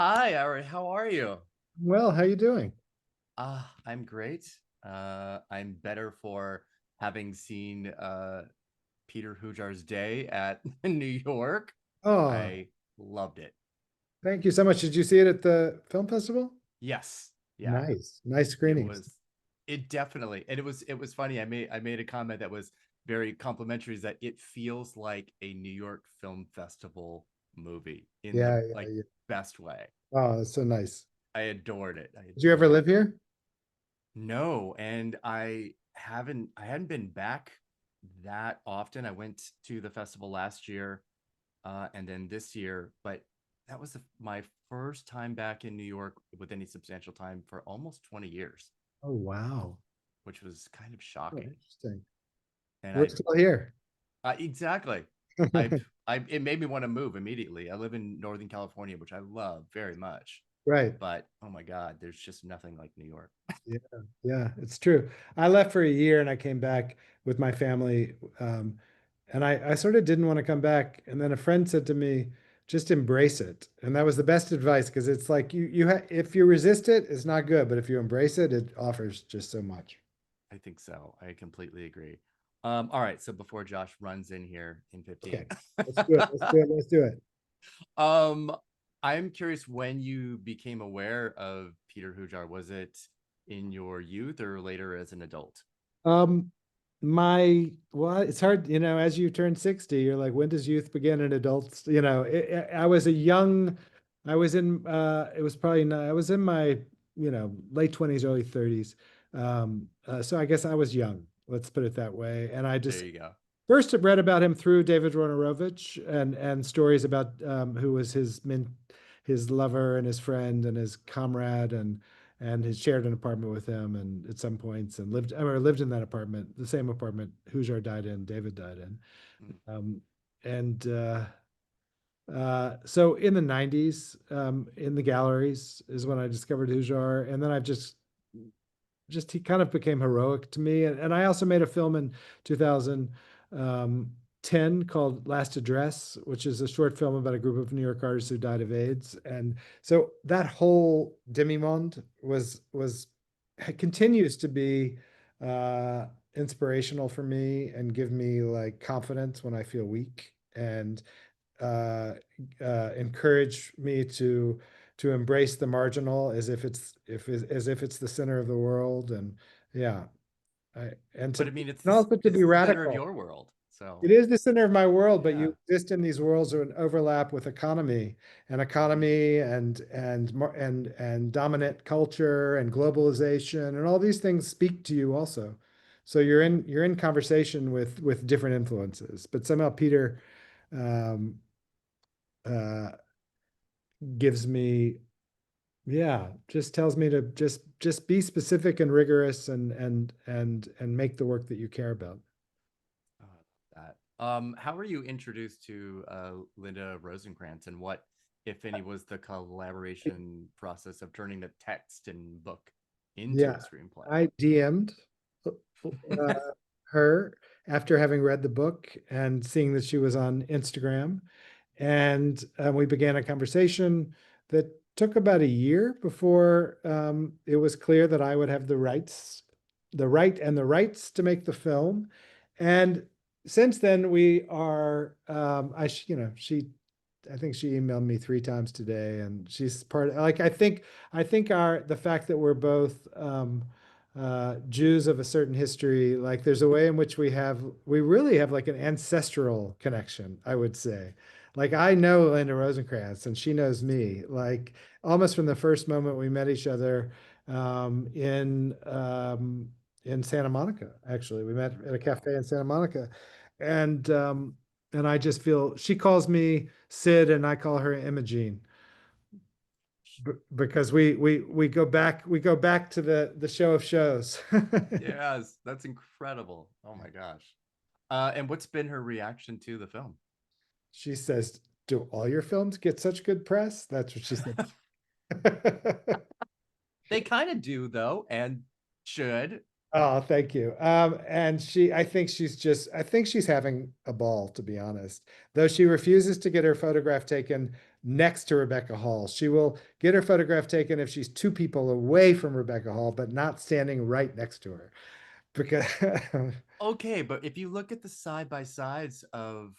Hi, Ira. How are you? Well, how you doing? I'm great. I'm better for having seen Peter Hujar's Day at New York. Oh, I loved it. thank you so much. Did you see it at the film festival? Yes. Yeah. Nice, nice It screenings. was it definitely. And it was funny. I made a comment that was very complimentary, is that it feels like a New York Film Festival movie in the Yeah, yeah, like yeah. best way. Oh, that's so nice. I adored it. I Did you ever adored live it. here? No, and I hadn't been back that often. I went to the festival last year, and then this year, but that was my first time back in New York with any substantial time for almost 20 years, Oh, wow. which was kind of Oh, shocking. interesting. And We're still here. exactly, I it made me want to move immediately. I live in Northern California, which I love very much, Right. but oh my God, there's just nothing like New York. Yeah, yeah, it's true. I left for a year and I came back with my family. And I sort of didn't want to come back. And then a friend said to me, just embrace it. And that was the best advice because it's like if you resist it, it's not good. But if you embrace it, it offers just so much. I think so. I completely agree. All right. So before Josh runs in here in Okay, 15, let's do it. Let's do it. Let's do it. um, I'm curious when you became aware of Peter Hujar. Was it in your youth or later as an adult? Um, well, it's hard, as you turn 60, you're like, when does youth begin and adults, I was a young, I was in, it was probably not, I was in my, late 20s, early 30s. So I guess I was young, let's put it that way. And I There just you go. first read about him through David Ronarovich and stories about who was his lover and his friend and his comrade and has shared an apartment with him and at some points and lived in that apartment, the same apartment Hujar died in, David died in. Mm. And so in the 90s, in the galleries is when I discovered Hujar. And then I've just he kind of became heroic to me. And I also made a film in 2010 called Last Address, which is a short film about a group of New York artists who died of AIDS. And so that whole demi-monde was continues to be inspirational for me and give me like confidence when I feel weak and uh, encourage me to embrace the marginal as if it's the center of the world. And yeah, and But I mean, also to it's be the center of radical. your world. It So is the center of my world, but yeah. you exist in these worlds that overlap with Mhm. economy and dominant culture and globalization and all these things speak to you also. So you're in conversation with different influences, but somehow Peter um, uh, gives me, yeah, just tells me to just be specific and rigorous and make the work that you care about. Oh, I love that. How were you introduced to Linda Rosencrantz, and what, if any, was the collaboration process of turning the text and book into a Yeah, screenplay? I DM'd uh, her after having read the book and seeing that she was on Instagram. And we began a conversation that took about a year before it was clear that I would have the rights to make the film. And since then, we are, I think she emailed me 3 times today, and she's like, I think the fact that we're both Jews of a certain history, like there's a way in which we really have like an ancestral connection, I would say. Like I know Linda Rosencrantz and she knows me, like almost from the first moment we met each other um, in um, in Santa Monica. Actually, we met at a cafe in Santa Monica, and um, and I just feel she calls me Sid and I call her Imogene because we go back to the show of shows. Yes, that's incredible. Oh my gosh. And what's been her reaction to the film? She says, "Do all your films get such good press?" That's what she said. They kind of do, though, and should. Oh, thank you. And I think she's having a ball, to be honest. Though she refuses to get her photograph taken next to Rebecca Hall. She will get her photograph taken if she's two people away from Rebecca Hall, but not standing right next to her. Because Okay, but if you look at the side by sides of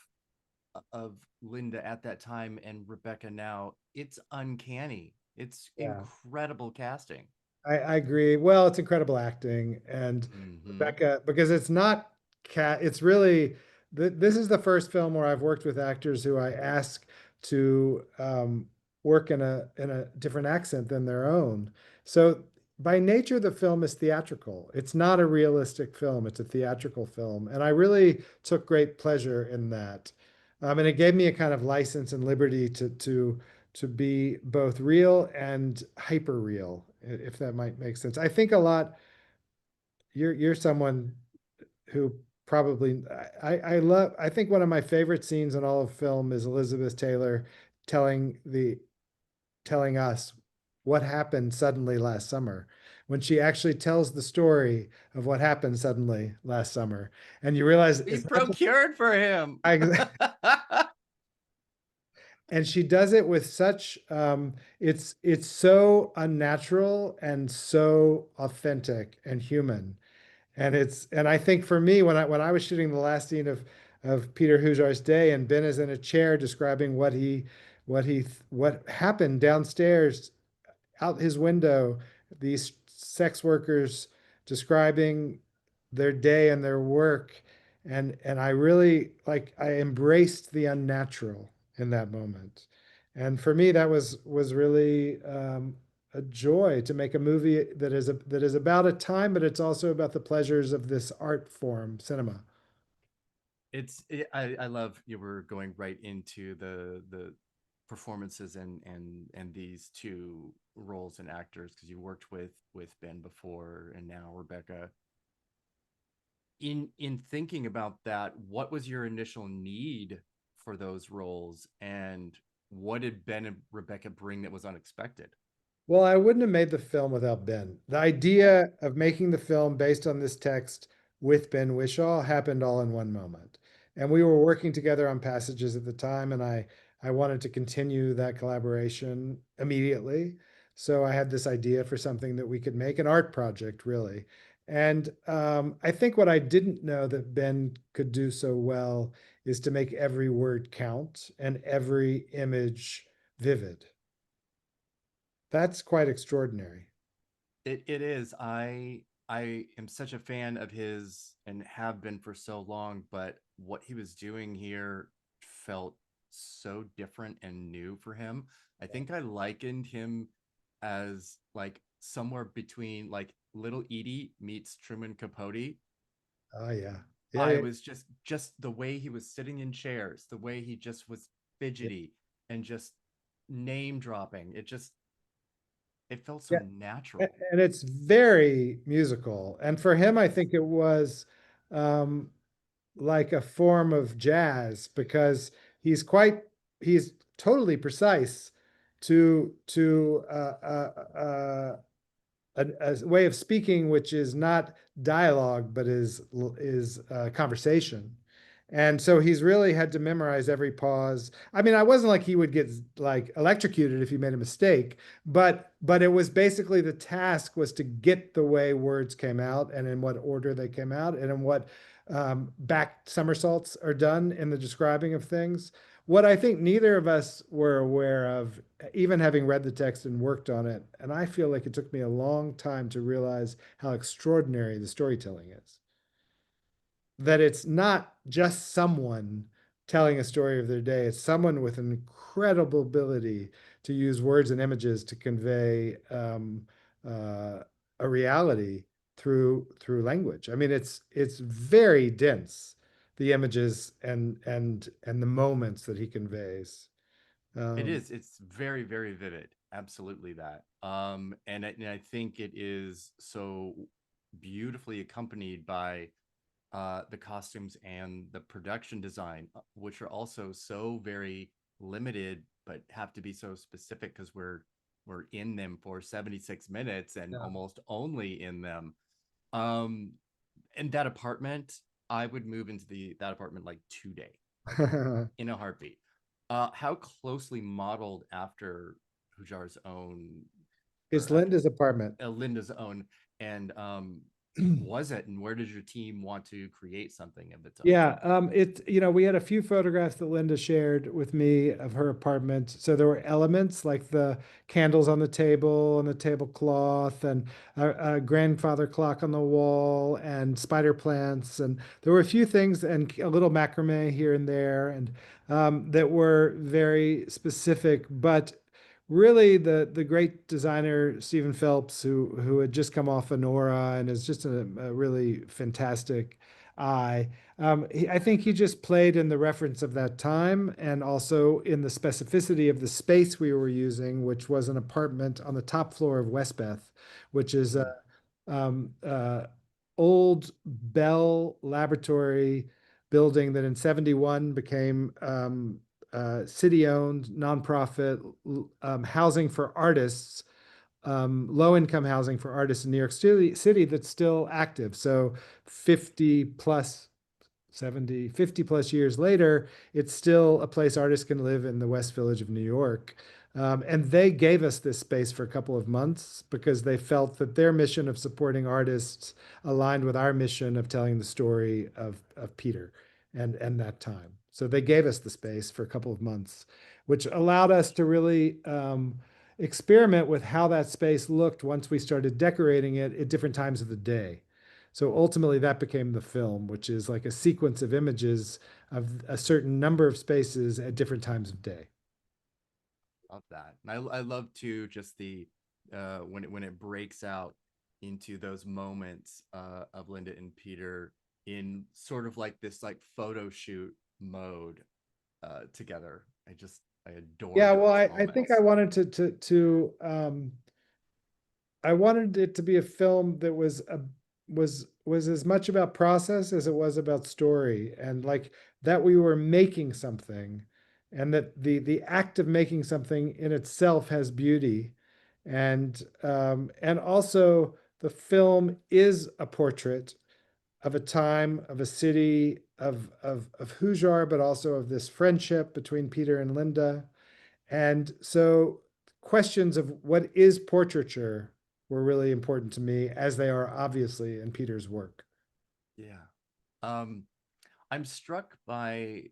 Linda at that time and Rebecca now, it's uncanny. It's yeah, incredible casting. I agree. Well, it's incredible acting, and Hmm. Rebecca, because it's not cat. It's really this is the first film where I've worked with actors who I ask to work in a different accent than their own. So by nature, the film is theatrical. It's not a realistic film. It's a theatrical film, and I really took great pleasure in that. And it gave me a kind of license and liberty to be both real and hyper real, if that might make sense. I think a lot, you're someone who probably I love I think one of my favorite scenes in all of film is Elizabeth Taylor telling the telling us what happened suddenly last summer, when she actually tells the story of what happened suddenly last summer. And you realize We it's not just procured for him. and she does it with such it's so unnatural and so authentic and human. And it's and I think for me, when I was shooting the last scene of Peter Hujar's Day, and Ben is in a chair describing what happened downstairs out his window, these sex workers describing their day and their work. And I really like I embraced the unnatural in that moment. And for me, that was really a joy to make a movie that is about a time, but it's also about the pleasures of this art form, cinema. I love you were going right into the performances and these two roles and actors because you worked with Ben before and now Rebecca. In thinking about that, what was your initial need for those roles, and what did Ben and Rebecca bring that was unexpected? Well, I wouldn't have made the film without Ben. The idea of making the film based on this text with Ben Whishaw happened all in one moment. And we were working together on passages at the time, and I wanted to continue that collaboration immediately. So I had this idea for something that we could make an art project, really. And I think what I didn't know that Ben could do so well is to make every word count and every image vivid. That's quite extraordinary. It is. I am such a fan of his and have been for so long, but what he was doing here felt so different and new for him. I think I likened him as like somewhere between like Little Edie meets Truman Capote. Oh yeah. Yeah, I yeah, was just the way he was sitting in chairs, the way he just was yeah. fidgety and just name dropping. It felt so Yeah. natural. And it's very musical. And for him, I think it was um, like a form of jazz because he's quite he's totally precise to a way of speaking which is not dialogue but is conversation. And so he's really had to memorize every pause. I mean, I wasn't like he would get like electrocuted if he made a mistake, but it was basically the task was to get the way words came out and in what order they came out and in what back somersaults are done in the describing of things. What I think neither of us were aware of, even having read the text and worked on it, and I feel like it took me a long time to realize how extraordinary the storytelling is. That it's not just someone telling a story of their day, it's someone with an incredible ability to use words and images to convey uh, a reality through language. I mean, it's very dense, the images and the moments that he conveys. It Um, is. It's very, very vivid. Absolutely that. And I think it is so beautifully accompanied by the costumes and the production design, which are also so very limited, but have to be so specific because we're in them for 76 minutes and yeah. almost only in them. Um, and that apartment, I would move into the that apartment like today, like in a heartbeat. How closely modeled after Hujar's own, It's or after Linda's apartment. Linda's own, and was it? And where did your team want to create something of its own? Yeah, we had a few photographs that Linda shared with me of her apartment. So there were elements like the candles on the table and the tablecloth and a grandfather clock on the wall and spider plants. And there were a few things and a little macrame here and there and that were very specific. But really the great designer Stephen Phelps, who had just come off Honora and is just a really fantastic eye. I think he just played in the reference of that time and also in the specificity of the space we were using, which was an apartment on the top floor of Westbeth, which is a Mhm. um, uh, old Bell Laboratory building that in 71 became city-owned, nonprofit housing for artists, low-income housing for artists in New York City that's still active. So 50 plus 70, 50 plus years later, it's still a place artists can live in the West Village of New York. And they gave us this space for a couple of months because they felt that their mission of supporting artists aligned with our mission of telling the story of Peter and that time. So they gave us the space for a couple of months, which allowed us to really experiment with how that space looked once we started decorating it at different times of the day. So ultimately, that became the film, which is like a sequence of images of a certain number of spaces at different times of day. Love that. And I love too just the when it breaks out into those moments of Linda and Peter in sort of like this like photo shoot mode together. I adore Yeah, well, those I think I moments. wanted I wanted it to be a film that was as much about process as it was about story, and like that we were making something, and that the act of making something in itself has beauty, and also the film is a portrait of a time, of a city, of Hujar, but also of this friendship between Peter and Linda. And so questions of what is portraiture were really important to me, as they are obviously in Peter's work. Yeah. Um, I'm struck by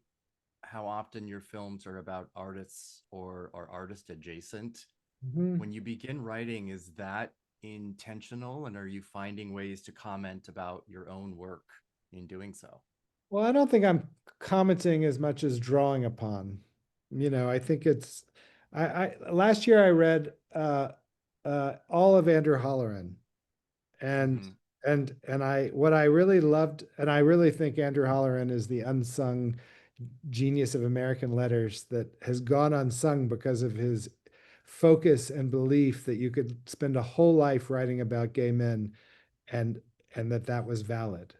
how often your films are about artists or artist adjacent. Mhm. When you begin writing, is that intentional, and are you finding ways to comment about your own work in doing so? Well, I don't think I'm commenting as much as drawing upon. I think it's I last year I read all of Andrew Holleran, and Mm-hmm. and I what I really loved, and I really think Andrew Holleran is the unsung genius of American letters that has gone unsung because of his focus and belief that you could spend a whole life writing about gay men and that was valid.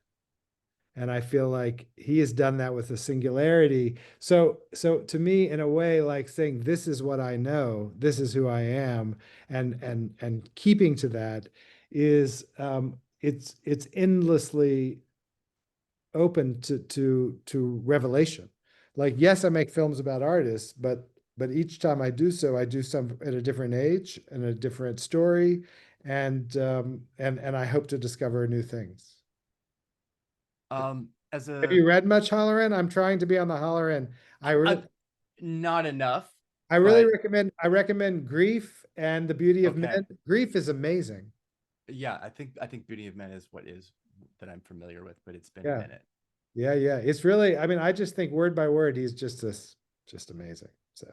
And I feel like he has done that with a singularity. So to me, in a way, like saying, this is what I know, this is who I am, and keeping to that is it's endlessly open to revelation. Like, yes, I make films about artists, but each time I do so, I do some at a different age and a different story, and I hope to discover new things. As Have a you read much Holleran? I'm trying to be on the Holleran. I I really not enough, I really but recommend Grief and The Beauty of okay. Men. Grief is amazing. Yeah, I think Beauty of Men is what is that I'm familiar with, but it's been a Yeah. minute. Yeah. It's really, I mean, I just think word by word, he's just amazing. So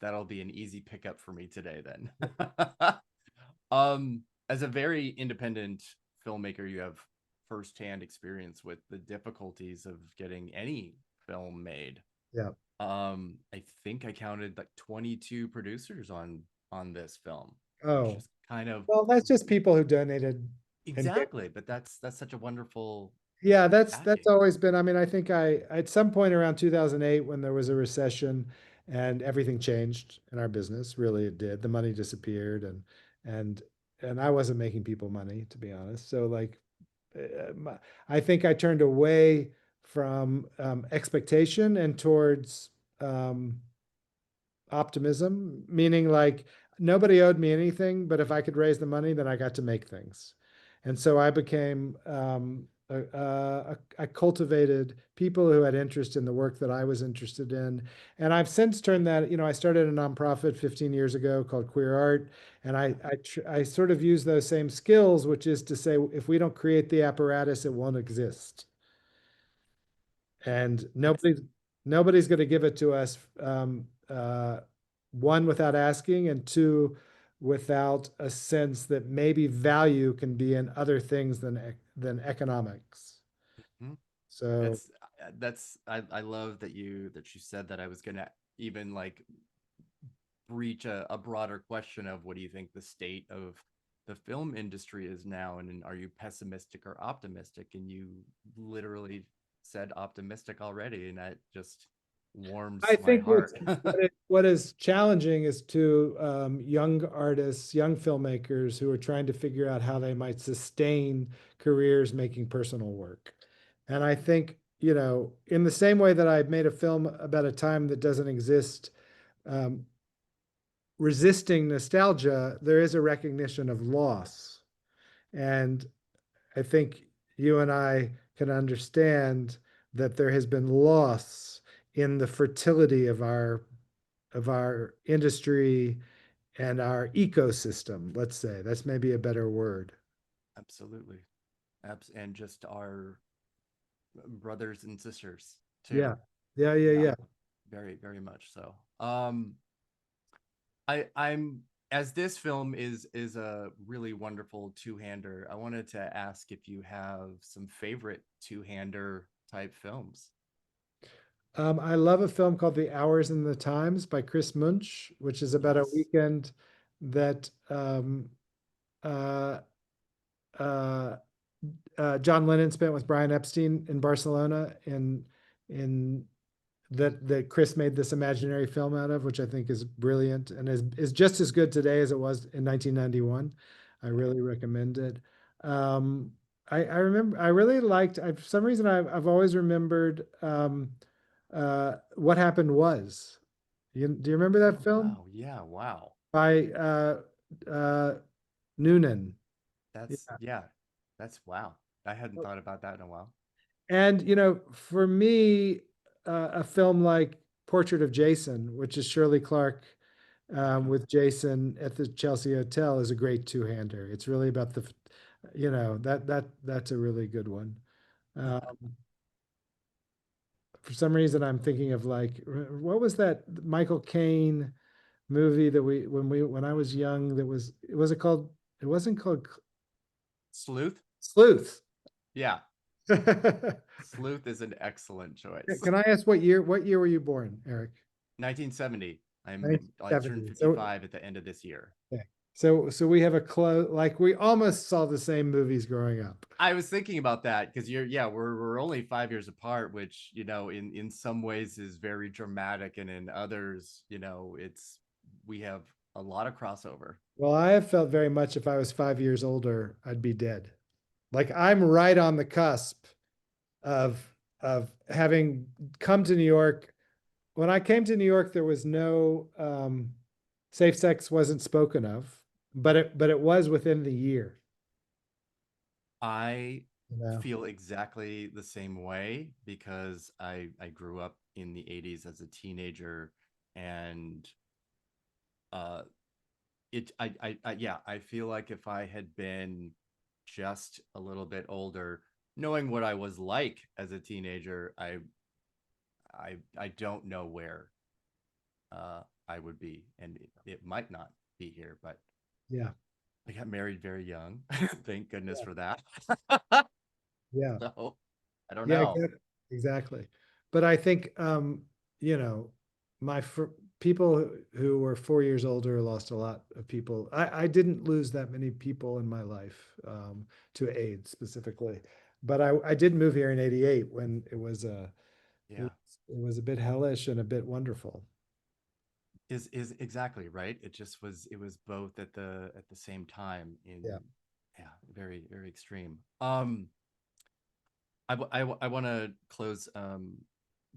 That'll be an easy pickup for me today then. As a very independent filmmaker, you have firsthand experience with the difficulties of getting any film made. yeah. I think I counted like 22 producers on this film, which Oh, is kind of well, that's just people who donated and gave. exactly, but that's such a wonderful Yeah, that's backing. always been. I mean, I think I at some point around 2008 when there was a recession and everything changed in our business, really it did. The money disappeared and and I wasn't making people money, to be honest. So like I think I turned away from expectation and towards um, optimism, meaning like nobody owed me anything, but if I could raise the money, then I got to make things. And so I became, I cultivated people who had interest in the work that I was interested in. And I've since turned that, I started a nonprofit 15 years ago called Queer Art. And I sort of use those same skills, which is to say, if we don't create the apparatus, it won't exist. And That's nobody's going to give it to us, one, without asking, and two, without a sense that maybe value can be in other things than economics. mhm. So I love that you said that. I was gonna even like breach a broader question of what do you think the state of the film industry is now, and are you pessimistic or optimistic? And you literally said optimistic already, and that just I warms my think heart. what is challenging is to, young artists, young filmmakers who are trying to figure out how they might sustain careers making personal work. And I think, in the same way that I made a film about a time that doesn't exist, um, resisting nostalgia, there is a recognition of loss. And I think you and I can understand that there has been loss in the fertility of our industry and our ecosystem, let's say. That's maybe a better word. Absolutely. And just our brothers and sisters too. Yeah. Yeah, yeah, Yeah, yeah. very, very much so. I'm as this film is a really wonderful two-hander. I wanted to ask if you have some favorite two-hander type films. I love a film called The Hours and the Times by Chris Munch, which is about a Yes. weekend that, uh, uh, John Lennon spent with Brian Epstein in Barcelona, in that Chris made this imaginary film out of, which I think is brilliant and is just as good today as it was in 1991. I really recommend it. Um, I remember I really liked. For some reason I've always remembered, What Happened Was. Do you remember that Oh film wow. Yeah, wow. by, uh, Noonan? That's yeah. That's wow. I hadn't thought about that in a while. And, for me, a film like Portrait of Jason, which is Shirley Clark, Yeah. with Jason at the Chelsea Hotel, is a great two-hander. It's really about that's a really good one. Um, for some reason, I'm thinking of like, what was that Michael Caine movie that when I was young, was it called? It wasn't called Sleuth? Sleuth. Yeah. Can Sleuth is an excellent choice. I ask what year were you born, Eric? 1970. I turned 1970. So, 55 at the end of this year. okay. So we have a close, like we almost saw the same movies growing up. I was thinking about that because we're only 5 years apart, which in some ways is very dramatic, and in others, it's we have a lot of crossover. Well, I have felt very much if I was 5 years older, I'd be dead. Like I'm right on the cusp of having come to New York. When I came to New York, there was no, safe sex wasn't spoken of, but it was within the year, I you know. feel exactly the same way because I grew up in the 80s as a teenager, and uh yeah, I feel like if I had been just a little bit older, knowing what I was like as a teenager, I don't know where I would be, and it might not be here, but Yeah, I got married very young. Thank goodness yeah, for that. yeah. So I don't Yeah, know. exactly. But I think, you know, my fr people who were 4 years older lost a lot of people. I didn't lose that many people in my life, to AIDS specifically, but I did move here in '88 when it Yeah, was, it was a bit hellish and a bit wonderful. is exactly right. It was both at the same time Yeah. in, yeah, very, very extreme. I want to close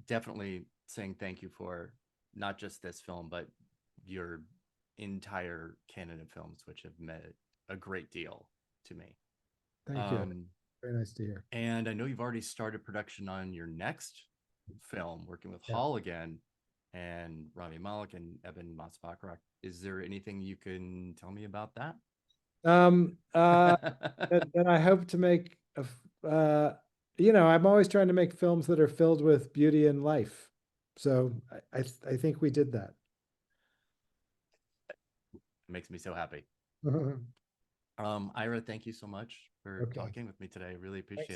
definitely saying thank you for not just this film, but your entire canon of films, which have meant a great deal to me. Thank you. Um, Very nice to hear. and I know you've already started production on your next film, working with Yeah. Hall again and Rami Malek and Eben Masbakrak. Is there anything you can tell me about that? Um, uh, that I hope to make I'm always trying to make films that are filled with beauty and life. So I think we did that. It makes me so happy. Ira, thank you so much for Okay. talking with me today. I really appreciate Thanks. it.